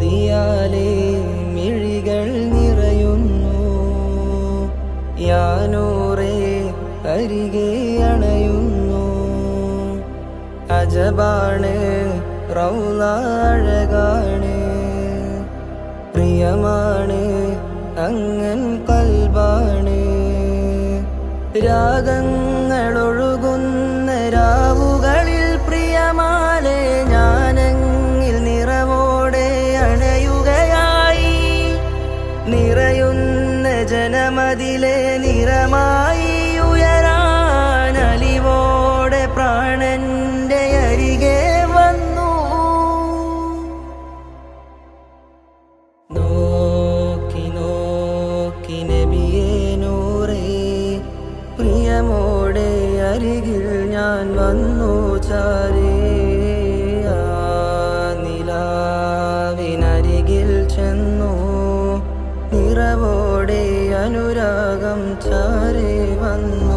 കൊതിയാലേ മിഴികൾ നിറയുന്നു. യാ നൂറേ അരികെ അണയുന്നു. അജബാണ് റൗള അഴകാണ്, പ്രിയമാണ് അങ്ങൻ കൽബാണ്. രാഗങ്ങളൊഴുകുന്ന രാവുകളിൽ പ്രിയമാലെ ഞാനങ്ങിൽ നിറവോടെ അണയുകയായി. നിറയുന്ന ജനമതിലെ നിറമായി ഉയരാൻ അലിവോടെ പ്രാണന്റെ അരികെ വന്നു. നോക്കി നോക്കി നബിയേ നൂറേ, പ്രിയമോടെ അരികിൽ ഞാൻ വന്നു ചാരേ. ആ നിലാവിനരികിൽ ചെന്നു, നിറവോടെ അനുരാഗം ചാരേ വന്നു.